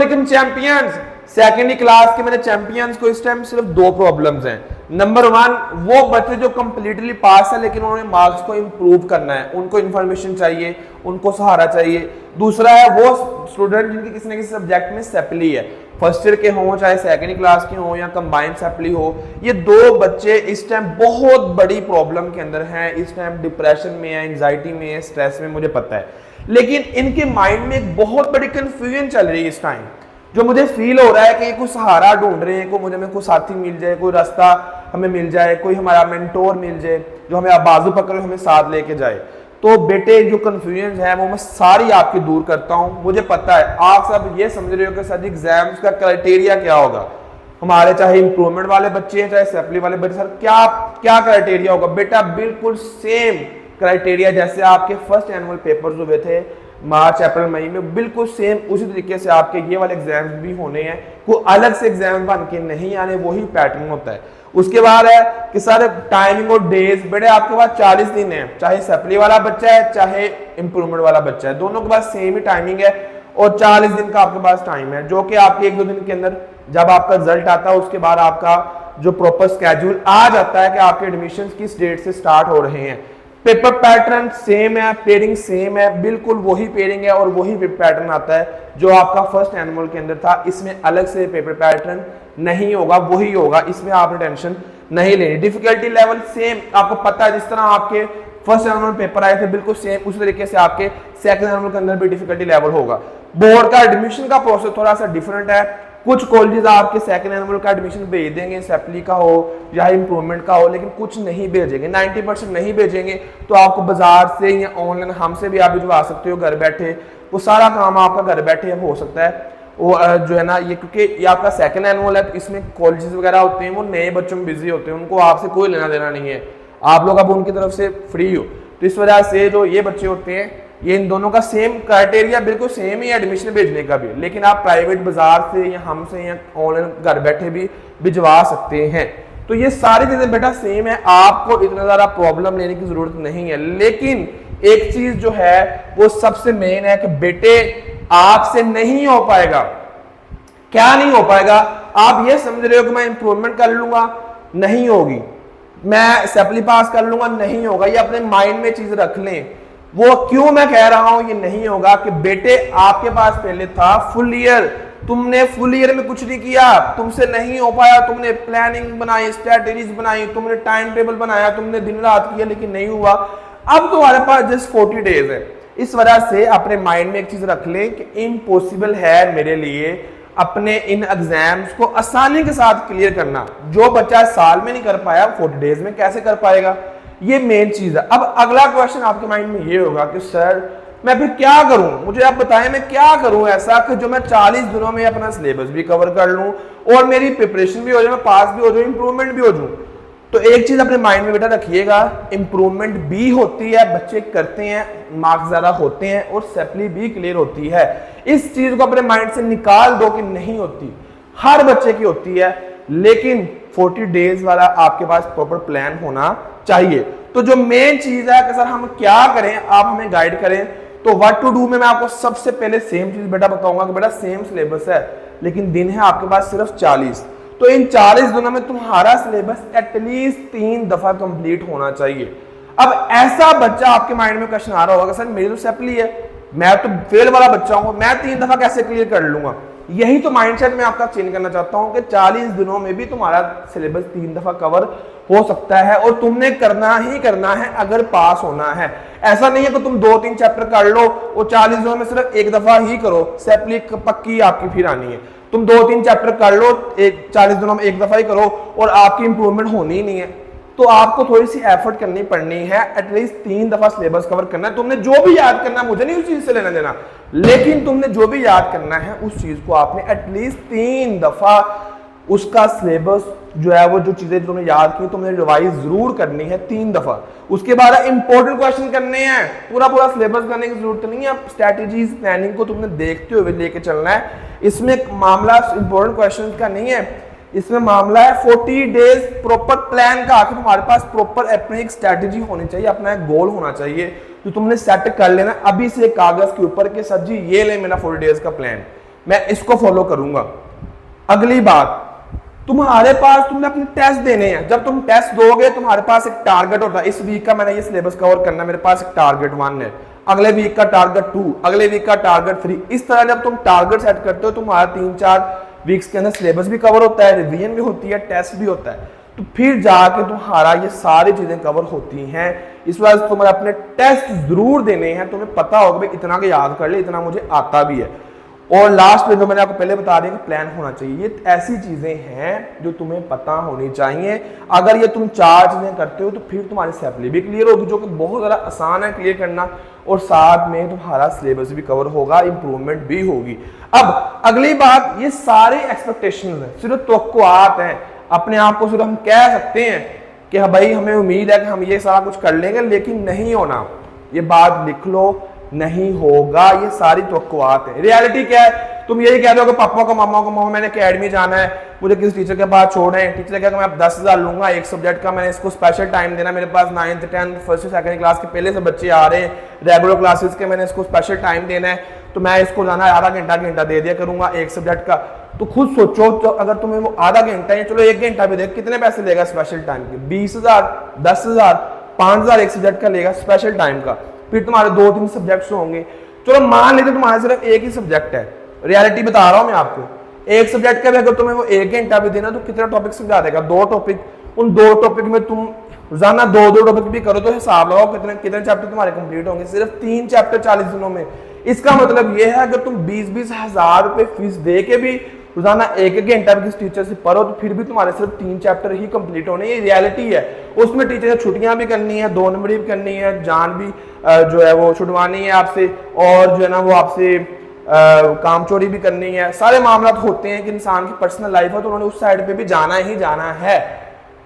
वालेकुम champions. Secondary class के मेरे चैंपियंस को इस टाइम सिर्फ दो प्रॉब्लम्स हैं। नंबर वन, वो बच्चे जो कंप्लीटली पास है लेकिन उन्होंने मार्क्स को इंप्रूव करना है, उनको इन्फॉर्मेशन चाहिए, उनको सहारा चाहिए। दूसरा है वो स्टूडेंट जिनके किसी न किसी सब्जेक्ट में सेपली है, फर्स्ट ईयर के हों चाहे सेकेंडरी क्लास के हों या कंबाइंड सेपली हो। ये दो बच्चे इस टाइम बहुत बड़ी प्रॉब्लम के अंदर हैं, इस टाइम डिप्रेशन में है, एंजाइटी में है, स्ट्रेस में, मुझे पता है। लेकिन इनके माइंड में एक बहुत बड़ी कंफ्यूजन चल रही है इस टाइम, जो मुझे फील हो रहा है कि कोई सहारा ढूंढ रहे हैं, कोई मुझे में कोई साथी मिल जाए, कोई रास्ता हमें मिल जाए, कोई हमारा मेंटोर मिल जाए जो हमें बाजू पकड़ हमें साथ लेके जाए। तो बेटे जो कंफ्यूजन है वो मैं सारी आपकी दूर करता हूं। मुझे पता है आप सब ये समझ रहे हो कि सर एग्जाम्स का क्राइटेरिया क्या होगा, हमारे चाहे इंप्रूवमेंट वाले बच्चे हैं चाहे सेपली वाले बच्चे, सर क्या क्या क्राइटेरिया होगा। बेटा बिल्कुल सेम क्राइटेरिया जैसे आपके फर्स्ट एनुअल पेपर्स हुए थे मार्च अप्रैल मई में, बिल्कुल सेम उसी तरीके से आपके ये वाले एग्जाम्स भी होने हैं। कोई अलग से एग्जाम बन के नहीं आने, वही पैटर्न होता है। उसके बाद है कि सर टाइमिंग और डेज, बेटे आपके पास 40 दिन है, चाहे सेपली वाला बच्चा है चाहे इंप्रूवमेंट वाला बच्चा है, दोनों के पास सेम ही टाइमिंग है और 40 दिन का आपके पास टाइम है, जो कि आपके 1-2 दिन के अंदर जब आपका रिजल्ट आता है उसके बाद आपका जो प्रॉपर स्केड्यूल आ जाता है कि आपके एडमिशन किस डेट से स्टार्ट हो रहे हैं। पेपर पैटर्न सेम है, पेयरिंग सेम है, बिल्कुल वही पेयरिंग है और वही पैटर्न आता है जो आपका फर्स्ट एनुअल के अंदर था। इसमें अलग से पेपर पैटर्न नहीं होगा, वही होगा, इसमें आपने टेंशन नहीं लेनी। डिफिकल्टी लेवल सेम, आपको पता है जिस तरह आपके फर्स्ट एनुअल पेपर आए थे बिल्कुल सेम उसी तरीके से आपके सेकंड एनुअल के अंदर भी डिफिकल्टी लेवल होगा। बोर्ड का एडमिशन का प्रोसेस थोड़ा सा डिफरेंट है। कुछ कॉलेजेस आपके सेकंड एनुअल का एडमिशन भेज देंगे, सेपली का हो या इंप्रूवमेंट का हो, लेकिन कुछ नहीं भेजेंगे, 90% नहीं भेजेंगे। तो आपको बाजार से या ऑनलाइन हमसे भी आप भिजवा सकते हो घर बैठे, वो सारा काम आपका घर बैठे अब हो सकता है। वो जो है ना ये, क्योंकि ये आपका सेकंड एनुअल है तो इसमें कॉलेजेस वगैरह होते हैं वो नए बच्चों में बिजी होते हैं, उनको आपसे कोई लेना देना नहीं है, आप लोग अब उनकी तरफ से फ्री हो। तो इस वजह से जो ये बच्चे होते हैं ये इन दोनों का सेम क्राइटेरिया बिल्कुल सेम ही एडमिशन भेजने का भी, लेकिन आप प्राइवेट बाजार से या हमसे या ऑनलाइन घर बैठे भी भिजवा सकते हैं। तो ये सारी चीजें बेटा सेम है, आपको इतना ज्यादा प्रॉब्लम लेने की जरूरत नहीं है। लेकिन एक चीज जो है वो सबसे मेन है कि बेटे आपसे नहीं हो पाएगा। क्या नहीं हो पाएगा? आप ये समझ रहे हो कि मैं इंप्रूवमेंट कर लूंगा, नहीं होगी, मैं सेपली पास कर लूंगा, नहीं होगा। ये अपने माइंड में चीज रख लें। वो क्यों मैं कह रहा हूं ये नहीं होगा कि बेटे आपके पास पहले था फुल ईयर, तुमने फुल ईयर में कुछ नहीं किया, तुमसे नहीं हो पाया, तुमने प्लानिंग बनाई, स्ट्रेटेजीज बनाई, तुमने टाइम टेबल बनाया, तुमने दिन रात किया लेकिन नहीं हुआ। अब तुम्हारे पास जस्ट 40 डेज है। इस वजह से अपने माइंड में एक चीज रख लें कि इम्पॉसिबल है मेरे लिए अपने इन एग्जाम्स को आसानी के साथ क्लियर करना। जो बच्चा साल में नहीं कर पाया 40 डेज में कैसे कर पाएगा, ये मेन चीज है। अब अगला क्वेश्चन आपके माइंड में ये होगा कि सर मैं फिर क्या करूं, मुझे आप बताएं मैं क्या करूं ऐसा कि जो मैं 40 दिनों में अपना सिलेबस भी कवर कर लूं और मेरी प्रिपरेशन भी हो जाए, मैं पास भी हो जाऊं, इंप्रूवमेंट भी हो जाऊं। तो एक चीज अपने माइंड में बेटा रखिएगा, इंप्रूवमेंट भी होती है, बच्चे करते हैं, मार्क्स ज्यादा होते हैं और सेपली भी क्लियर होती है। इस चीज को अपने माइंड से निकाल दो कि नहीं होती, हर बच्चे की होती है, लेकिन 40 डेज वाला आपके पास प्रॉपर प्लान होना चाहिए। तो जो मेन चीज है कि सर हम क्या करें, आप हमें गाइड करें। तो व्हाट टू डू में मैं आपको सबसे पहले सेम चीज बेटा बताऊंगा कि बेटा सेम सिलेबस है लेकिन दिन है आपके पास सिर्फ 40। तो इन 40 दिनों में तुम्हारा सिलेबस एटलीस्ट 3 दफा कंप्लीट होना चाहिए। अब ऐसा बच्चा आपके माइंड में क्वेश्चन आ रहा होगा सर मेरी तो सेपली है, मैं तो फेल वाला बच्चा हूं, मैं 3 दफा कैसे क्लियर कर लूंगा। यही तो माइंडसेट मैं आपका चेंज करना चाहता हूं कि 40 दिनों में भी तुम्हारा सिलेबस 3 दफा कवर हो सकता है और तुमने करना ही करना है अगर पास होना है। ऐसा नहीं है कि तुम 2-3 चैप्टर कर लो और 40 दिनों में सिर्फ एक दफा ही करो, सेपली पक्की आपकी फिर आनी है। तुम 2-3 चैप्टर कर लो 40 दिनों में एक दफा ही करो और आपकी इंप्रूवमेंट होनी ही नहीं है। तो आपको थोड़ी सी एफर्ट करनी पड़नी है, एटलीस्ट 3 दफा सिलेबस कवर करना है। तुमने जो भी याद करना है, मुझे नहीं उस चीज से लेना देना, लेकिन तुमने जो भी याद करना है उस चीज को आपने एटलीस्ट 3 दफा उसका सिलेबस जो है वो जो चीजें तुमने याद की तुमने रिवाइज जरूर करनी है 3 दफा। उसके बाद इंपॉर्टेंट क्वेश्चन करने हैं, पूरा पूरा सिलेबस करने की जरूरत नहीं है। स्ट्रेटेजीज प्लानिंग को तुमने देखते हुए लेके चलना है। इसमें मामला इंपॉर्टेंट क्वेश्चन का नहीं है, इसमें मामला है 40 डेज प्रॉपर प्लान का। आखिर तुम्हारे पास प्रॉपर अपनी एक स्ट्रेटेजी होनी चाहिए, अपना एक गोल होना चाहिए जो तुमने सेट कर लेना अभी से कागज के ऊपर के सर जी ये ले मेरा 40 डेज का प्लान। मैं इसको फॉलो करूंगा। अगली बात, तुम्हारे पास तुमने अपने टेस्ट देने हैं, जब तुम टेस्ट दोगे तुम्हारे पास एक टारगेट होता है, इस वीक का मैंने ये सिलेबस कवर करना है, मेरे पास एक टारगेट 1 है, अगले वीक का टारगेट 2, अगले वीक का टारगेट 3। इस तरह जब तुम टारगेट सेट करते हो तुम्हारा 3-4 वीक्स के अंदर सिलेबस भी कवर होता है, रिवीजन भी होती है, टेस्ट भी होता है, तो फिर जाके तुम्हारा ये सारी चीजें कवर होती हैं। इस वजह से तुम्हें अपने टेस्ट जरूर देने हैं, तुम्हें पता होगा भाई इतना के याद कर ले, इतना मुझे आता भी है। और लास्ट में जो मैंने आपको पहले बता दिया कि प्लान होना चाहिए, ये ऐसी चीजें हैं जो तुम्हें पता होनी चाहिए। अगर ये तुम 4 चीजें करते हो तो फिर तुम्हारी सैपली भी क्लियर होगी, जो कि बहुत ज्यादा आसान है क्लियर करना, और साथ में तुम्हारा सिलेबस भी कवर होगा, इंप्रूवमेंट भी होगी। अब अगली बात, ये सारे एक्सपेक्टेशंस हैं, सिर्फ तवक्कुआत हैं, अपने आप को सिर्फ हम कह सकते हैं कि हाँ भाई हमें उम्मीद है कि हम ये सारा कुछ कर लेंगे, लेकिन नहीं होना। ये बात लिख लो, नहीं होगा, ये सारी तवक्कुआत है। रियलिटी क्या है, तुम यही कह रहे हो कि पापा को मामा मैंने अकेडमी जाना है, मुझे किसी टीचर के पास छोड़ना है, टीचर कहता है मैं 10,000 लूंगा एक सब्जेक्ट का, मैंने इसको स्पेशल टाइम देना, मेरे पास 9th 10th first second class के पहले से बच्चे आ रहे हैं रेगुलर क्लासेस के, मैंने इसको स्पेशल टाइम देना है, तो मैं इसको जाना आधा घंटा दे दिया करूंगा एक सब्जेक्ट का। तो खुद सोचो, तो अगर तुम्हें वो आधा घंटा या चलो 1 घंटा भी दे, कितने पैसे लेगा स्पेशल टाइम के? 20,000, 10,000, 5,000 एक सब्जेक्ट का लेगा स्पेशल टाइम का। फिर तुम्हारे 2-3 सब्जेक्ट्स होंगे, चलो मान लेते तुम्हारे सिर्फ एक ही सब्जेक्ट है, रियलिटी बता रहा हूं मैं आपको, एक सब्जेक्ट का भी अगर तुम्हें वो 1 घंटा भी देना तो कितना टॉपिक समझा देगा? 2 टॉपिक। उन 2 टॉपिक में तुम रोजाना 2 टॉपिक भी करो तो हिसाब लगाओ कितने कितने चैप्टर तुम्हारे कंप्लीट होंगे, सिर्फ 3 चैप्टर 40 दिनों में। इसका मतलब यह है अगर तुम 20-20 हजार रुपए फीस दे के भी रोजाना 1 घंटा किसी टीचर से पढ़ो तो फिर भी तुम्हारे सिर्फ 3 चैप्टर ही कंप्लीट होने, ये रियलिटी है। उसमें टीचर ने छुट्टियां भी करनी है, 2 नंबरी भी करनी है, जान भी जो है वो छुड़वानी है आपसे, और जो है ना वो आपसे काम चोरी भी करनी है। सारे मामला होते हैं कि इंसान की पर्सनल लाइफ है तो उन्होंने उस साइड पे भी जाना ही जाना है,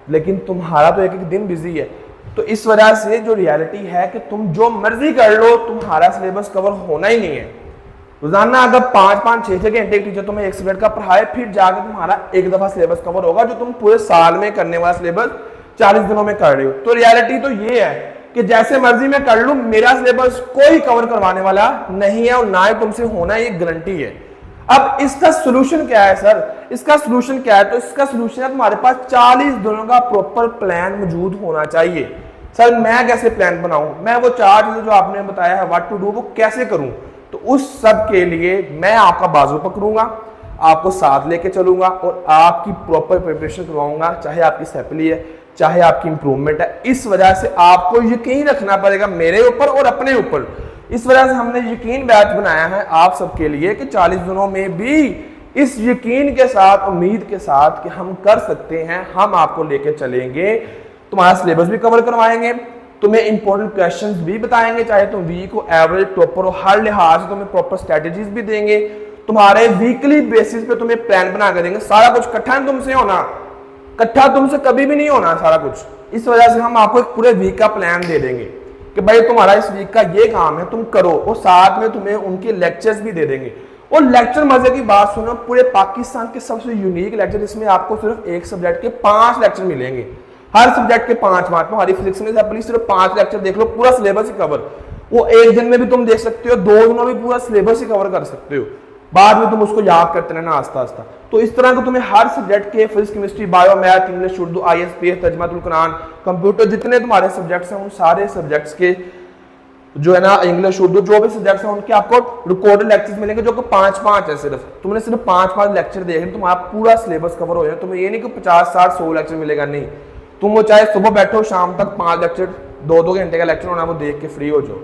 लेकिन तुम्हारा तो एक दिन बिजी है। तो इस वजह से जो रियलिटी है कि तुम जो मर्जी कर लो तुम्हारा सिलेबस कवर होना ही नहीं है। रोजाना अगर 5-5, 6-6 घंटे एक टीचर तुम्हें एक सब्जेक्ट का पढ़ाए फिर जाकर तुम्हारा एक दफा सिलेबस कवर होगा, जो तुम पूरे साल में करने वाला सिलेबस 40 दिनों में कर रहे हो। तो रियलिटी तो ये है कि जैसे मर्जी मैं कर लूं मेरा सिलेबस कोई कवर करवाने वाला नहीं है, और ना ही तुमसे होना, ये गारंटी है। अब इसका सोल्यूशन क्या है सर? इसका सोल्यूशन क्या है? तो इसका सोल्यूशन है तुम्हारे पास 40 दिनों का प्रॉपर प्लान मौजूद होना चाहिए। सर मैं कैसे प्लान बनाऊं? मैं वो 4 चीजें जो आपने बताया है व्हाट टू डू वो कैसे करूं? तो उस सब के लिए मैं आपका बाजू पकड़ूंगा, आपको साथ लेके चलूंगा और आपकी प्रॉपर प्रिपरेशन करवाऊंगा, चाहे आपकी सैपली है चाहे आपकी इंप्रूवमेंट है। इस वजह से आपको यकीन रखना पड़ेगा मेरे ऊपर और अपने ऊपर। इस वजह से हमने यकीन बैच बनाया है आप सबके लिए कि 40 दिनों में भी इस यकीन के साथ, उम्मीद के साथ कि हम कर सकते हैं, हम आपको लेके चलेंगे, तुम्हारा सिलेबस भी कवर करवाएंगे, तुम्हें इंपॉर्टेंट क्वेश्चंस भी बताएंगे, चाहे तुम वीक हो, एवरेज, टॉपर हो, हर लिहाज से तुम्हें प्रॉपर स्ट्रेटेजीज भी देंगे, तुम्हारे वीकली बेसिस पे तुम्हें प्लान बना कर देंगे। सारा कुछ इकट्ठा तुमसे होना, इकट्ठा तुमसे कभी भी नहीं होना सारा कुछ। इस वजह से हम आपको एक पूरे वीक का प्लान दे देंगे कि भाई तुम्हारा इस वीक का ये काम है, तुम करो, और साथ में तुम्हें उनके लेक्चर्स भी दे देंगे। और लेक्चर मजे की बात सुनो, पूरे पाकिस्तान के सबसे यूनिक लेक्चर, इसमें आपको सिर्फ एक सब्जेक्ट के 5 लेक्चर मिलेंगे, हर सब्जेक्ट के 5 मार्क। तुम्हारी फिजिक्स में अपनी सिर्फ 5 लेक्चर देख लो, पूरा सिलेबस ही कवर। वो एक दिन में भी तुम देख सकते हो, 2 दिनों में पूरा सिलेबस ही कवर कर सकते हो, बाद में तुम उसको याद करते रहना आस्ता आस्ता। तो इस तरह को तुम्हें हर सब्जेक्ट के physics, chemistry, bio, math, English, Urdu, ISPS, तर्जुमातुल कुरान, कंप्यूटर, जितने तुम्हारे सब्जेक्ट्स हैं उन सारे सब्जेक्ट्स के जो है ना इंग्लिश, उर्दू, जो भी सब्जेक्ट्स हैं उनके आपको रिकॉर्डेड लेक्चर्स मिलेंगे, जो कि 5-5 है। सिर्फ तुमने सिर्फ 5-5 लेक्चर देखे तुम्हारा पूरा सिलेबस कवर हो जाए। तुम्हें ये नहीं कि 50-60-100 लेक्चर मिलेगा, नहीं, तुम वो चाहे सुबह बैठो शाम तक 5 लेक्चर, 2-2 घंटे का लेक्चर होना, वो देख के फ्री हो जाओ।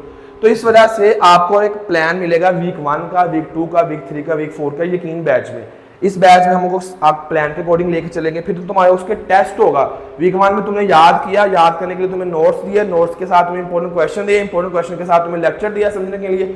तो इस वजह से आपको एक प्लान मिलेगा वीक 1 का, वीक 2 का, वीक 3 का, वीक 4 का, यकीन बैच में। इस बैच में हमको आप प्लान के अकॉर्डिंग लेके चलेंगे। फिर तो तुम्हारे उसके टेस्ट होगा। वीक 1 में तुमने याद किया, याद करने के लिए तुम्हें नोट्स दिए, नोट्स के साथ तुम्हें इंपॉर्टेंट क्वेश्चन दिए, इंपॉर्टेंट क्वेश्चन के साथ तुम्हें लेक्चर दिया समझने के लिए।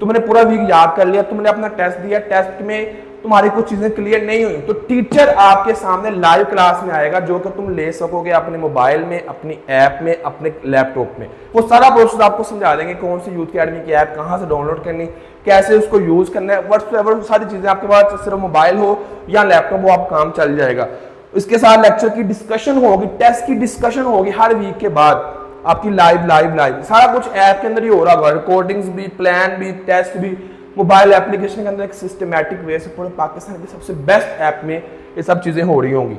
तुमने पूरा वीक याद कर लिया, तुमने अपना टेस्ट दिया, टेस्ट में तुम्हारी कुछ चीजें क्लियर नहीं हुई तो टीचर आपके सामने लाइव क्लास में आएगा, जो कि तुम ले सकोगे अपने मोबाइल में, अपनी ऐप में, अपने लैपटॉप में। वो सारा प्रोसेस आपको समझा देंगे, कौन सी यूथ अकेडमी की ऐप कहाँ से डाउनलोड करनी, कैसे उसको यूज करना है, व्हाट्सएवर सारी चीजें आपके पास सिर्फ मोबाइल हो या लैपटॉप हो, आप काम चल जाएगा। इसके साथ लेक्चर की डिस्कशन होगी, टेस्ट की डिस्कशन होगी हर वीक के बाद आपकी लाइव सारा कुछ ऐप के अंदर ही हो रहा होगा, रिकॉर्डिंग्स भी, प्लान भी, टेस्ट भी, मोबाइल एप्लीकेशन के अंदर एक सिस्टमैटिक वे से पूरे पाकिस्तान के सबसे बेस्ट ऐप में ये सब चीज़ें हो रही होंगी।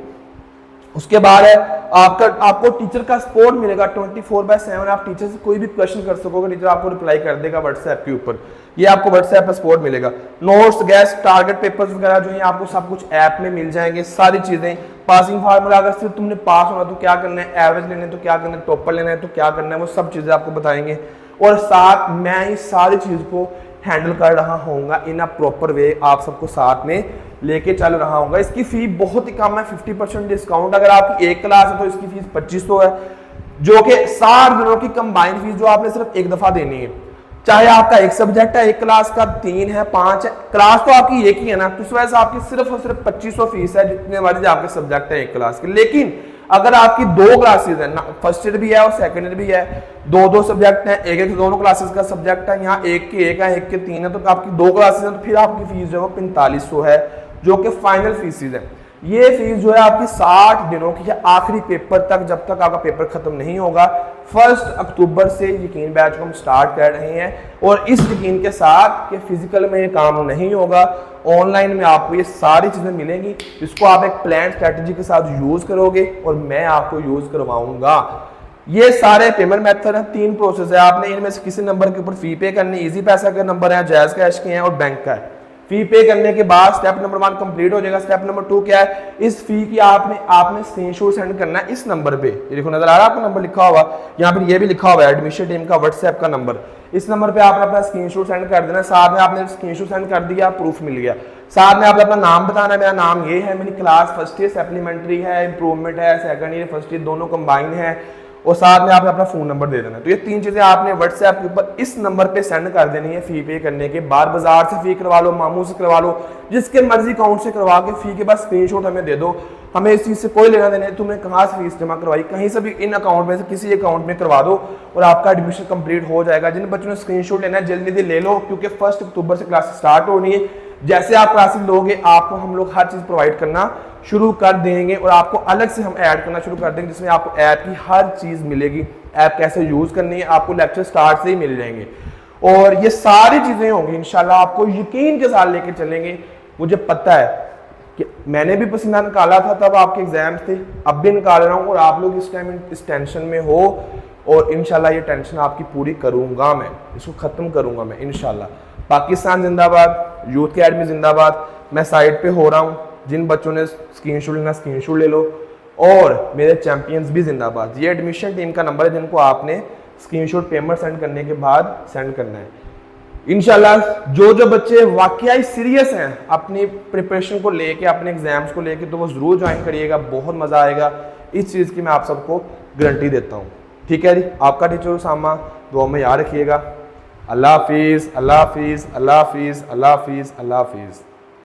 उसके बाद है आपको टीचर का सपोर्ट मिलेगा 24/7। आप टीचर से कोई भी क्वेश्चन कर सकोगे, टीचर आपको रिप्लाई कर देगा व्हाट्सएप के ऊपर। ये आपको व्हाट्सएप पर सपोर्ट मिलेगा। नोट्स, गेस्ट, टारगेट पेपर्स वगैरह जो है आपको सब कुछ ऐप में मिल जाएंगे। सारी चीज़ें, पासिंग फार्मूला, अगर सिर्फ तुमने पास होना तो क्या करना है, एवरेज लेना है तो क्या करना है, टॉपर लेना है तो क्या करना है, वो सब चीज़ें आपको बताएंगे। और साथ मैं इस सारी चीज़ को हैंडल कर रहा होऊंगा इन अ प्रॉपर वे, आप सबको साथ में लेके चल रहा होऊंगा। इसकी फी बहुत ही कम है, 50% डिस्काउंट। अगर आपकी एक क्लास है तो इसकी फीस 2500 है, जो कि 60 दिनों की कंबाइंड फीस जो आपने सिर्फ एक दफा देनी है। चाहे आपका एक सब्जेक्ट है, एक क्लास का 3 है, 5 है, क्लास तो आपकी एक ही है ना, तो इस वजह से आपकी सिर्फ और सिर्फ 2500 फीस है, जितने मर्जी आपके सब्जेक्ट है एक क्लास के। लेकिन अगर आपकी 2 क्लासेस है ना, फर्स्ट ईयर भी है और सेकंड ईयर भी है, 2 सब्जेक्ट हैं, एक दोनों क्लासेस का सब्जेक्ट है, यहाँ एक के 1 है, एक के 3 है, तो आपकी 2 क्लासेस है, तो फिर आपकी फीस जो है 4500 है, जो कि फाइनल फीसिस है। ये फीस जो है आपकी 60 दिनों की है, आखिरी पेपर तक, जब तक आपका पेपर खत्म नहीं होगा। 1 अक्टूबर से यकीन बैच को हम स्टार्ट कर रहे हैं, और इस यकीन के साथ कि फिजिकल में ये काम नहीं होगा, ऑनलाइन में आपको ये सारी चीज़ें मिलेंगी, जिसको आप एक प्लान स्ट्रेटजी के साथ यूज़ करोगे और मैं आपको यूज़ करवाऊंगा। ये सारे पेमेंट मेथड हैं, 3 प्रोसेस है। आपने इनमें से किसी नंबर के ऊपर फी पे करनी, इजी पैसा का नंबर है, जायज़ कैश के हैं और बैंक का है। फी पे करने के बाद स्टेप नंबर 1 कंप्लीट हो जाएगा। स्टेप नंबर 2 क्या है, इस फी की आपने स्क्रीनशॉट सेंड करना है इस नंबर पे। ये देखो नजर आ रहा है आपको नंबर लिखा हुआ, यहाँ पर ये भी लिखा हुआ है एडमिशन टीम का व्हाट्सएप का नंबर। इस नंबर पे आपने अपना स्क्रीनशॉट सेंड कर देना। साथ में आपने स्क्रीनशॉट सेंड कर दिया, प्रूफ मिल गया। साथ में आपने अपना नाम बताना है, मेरा नाम ये है, मेरी क्लास फर्स्ट ईयर सप्लीमेंट्री है, इंप्रूवमेंट है, सेकंड ईयर फर्स्ट ईयर दोनों कंबाइन है, और साथ में आपने अपना फोन नंबर दे देना है। तो ये 3 चीजें आपने व्हाट्सएप के ऊपर इस नंबर पे सेंड कर देनी है फी पे करने के बाद। बाजार से फी करवा लो, मामू से करवा लो, जिसके मर्जी अकाउंट से करवा के फी के बाद स्क्रीनशॉट हमें दे दो। हमें इस चीज से कोई लेना देना है, तुमने कहाँ से फीस जमा करवाई, कहीं से भी इन अकाउंट में से किसी अकाउंट में करवा दो और आपका एडमिशन कंप्लीट हो जाएगा। जिन बच्चों ने स्क्रीनशॉट लेना है जल्दी ले लो, क्योंकि 1 अक्टूबर से क्लास स्टार्ट होनी है। जैसे आप क्लासेस लोगे आपको हम लोग हर चीज प्रोवाइड करना शुरू कर देंगे, और आपको अलग से हम ऐड करना शुरू कर देंगे, जिसमें आपको ऐप की हर चीज मिलेगी। ऐप कैसे यूज करनी है आपको लेक्चर स्टार्ट से ही मिल जाएंगे, और ये सारी चीजें होंगी इंशाल्लाह। आपको यकीन के साथ लेके चलेंगे। मुझे पता है कि मैंने भी पसीना निकाला था, तब आपके एग्जाम थे, अब भी निकाल रहा हूँ, और आप लोग इस टाइम इस टेंशन में हो, और इंशाल्लाह ये टेंशन आपकी पूरी करूंगा मैं, इसको खत्म करूंगा मैं इंशाल्लाह। पाकिस्तान जिंदाबाद, यूथ अकेडमी जिंदाबाद। मैं साइड पे हो रहा हूँ, जिन बच्चों ने स्क्रीनशॉट लेना स्क्रीनशॉट ले लो, और मेरे चैंपियंस भी जिंदाबाद। ये एडमिशन टीम का नंबर है, जिनको आपने स्क्रीनशॉट पेमेंट सेंड करने के बाद सेंड करना है। इंशाल्लाह जो बच्चे वाकई सीरियस हैं अपनी प्रिपरेशन को लेके, अपने एग्जाम्स को लेके, तो वो जरूर ज्वाइन करिएगा, बहुत मजा आएगा। इस चीज की मैं आप सबको गारंटी देता हूँ। ठीक है जी, आपका टीचर उसामा, दुआ में याद रखिएगा। अल्लाह हाफिज, अल्लाह हाफिज, अल्लाह हाफिज, अल्लाह हाफिज, अल्लाह हाफिज।